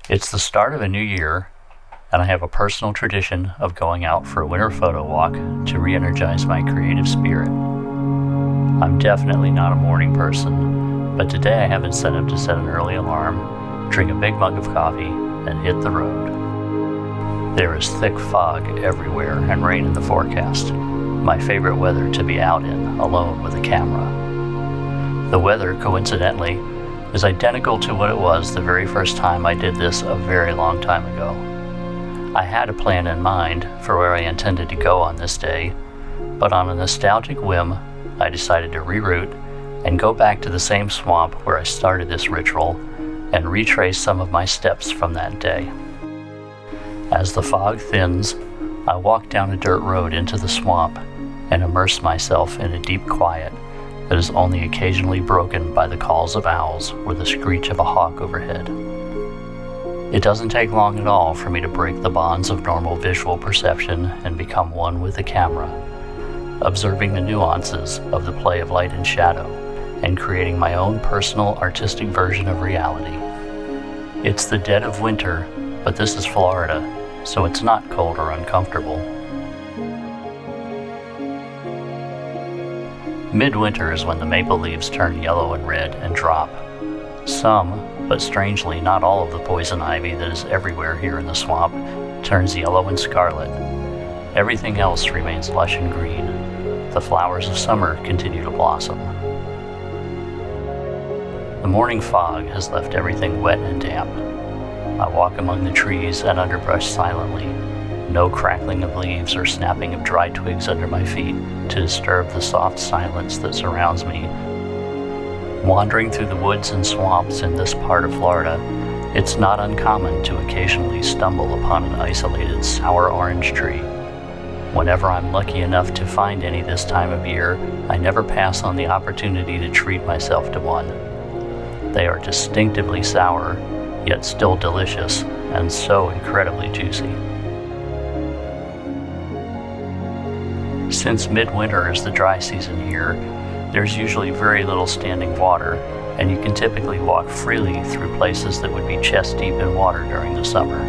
It's the start of a new year, and I have a personal tradition of going out for a winter photo walk to re-energize my creative spirit. I'm definitely not a morning person, but today I have incentive to set an early alarm, drink a big mug of coffee, and hit the road. There is thick fog everywhere and rain in the forecast. My favorite weather to be out in, alone with a camera. The weather, coincidentally, is identical to what it was the very first time I did this a very long time ago. I had a plan in mind for where I intended to go on this day, but on a nostalgic whim, I decided to reroute and go back to the same swamp where I started this ritual and retrace some of my steps from that day. As the fog thins, I walk down a dirt road into the swamp and immerse myself in a deep quiet that is only occasionally broken by the calls of owls or the screech of a hawk overhead. It doesn't take long at all for me to break the bonds of normal visual perception and become one with the camera, observing the nuances of the play of light and shadow, and creating my own personal artistic version of reality. It's the dead of winter, but this is Florida, so it's not cold or uncomfortable. Midwinter is when the maple leaves turn yellow and red and drop. Some, but strangely not all of the poison ivy that is everywhere here in the swamp, turns yellow and scarlet. Everything else remains lush and green. The flowers of summer continue to blossom. The morning fog has left everything wet and damp. I walk among the trees and underbrush silently, no crackling of leaves or snapping of dry twigs under my feet to disturb the soft silence that surrounds me. Wandering through the woods and swamps in this part of Florida, it's not uncommon to occasionally stumble upon an isolated sour orange tree. Whenever I'm lucky enough to find any this time of year, I never pass on the opportunity to treat myself to one. They are distinctively sour, yet still delicious, and so incredibly juicy. Since midwinter is the dry season here, there's usually very little standing water, and you can typically walk freely through places that would be chest deep in water during the summer.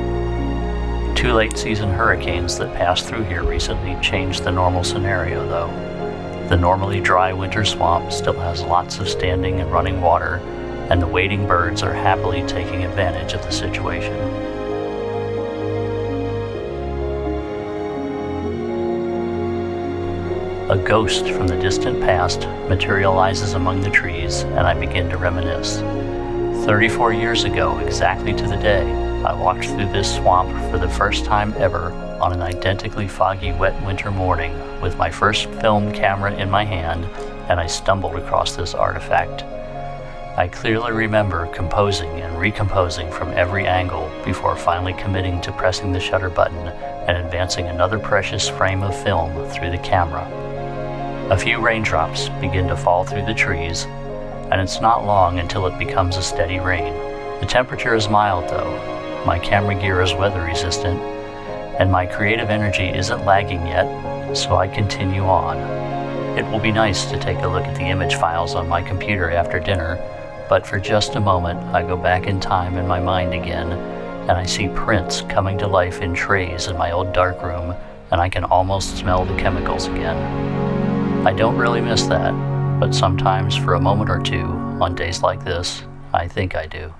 2 late-season hurricanes that passed through here recently changed the normal scenario, though. The normally dry winter swamp still has lots of standing and running water, and the wading birds are happily taking advantage of the situation. A ghost from the distant past materializes among the trees, and I begin to reminisce. 34 years ago, exactly to the day, I walked through this swamp for the first time ever on an identically foggy, wet winter morning with my first film camera in my hand, and I stumbled across this artifact. I clearly remember composing and recomposing from every angle before finally committing to pressing the shutter button and advancing another precious frame of film through the camera. A few raindrops begin to fall through the trees, and it's not long until it becomes a steady rain. The temperature is mild though, my camera gear is weather resistant, and my creative energy isn't lagging yet, so I continue on. It will be nice to take a look at the image files on my computer after dinner, but for just a moment I go back in time in my mind again, and I see prints coming to life in trays in my old darkroom, and I can almost smell the chemicals again. I don't really miss that, but sometimes for a moment or two, on days like this, I think I do.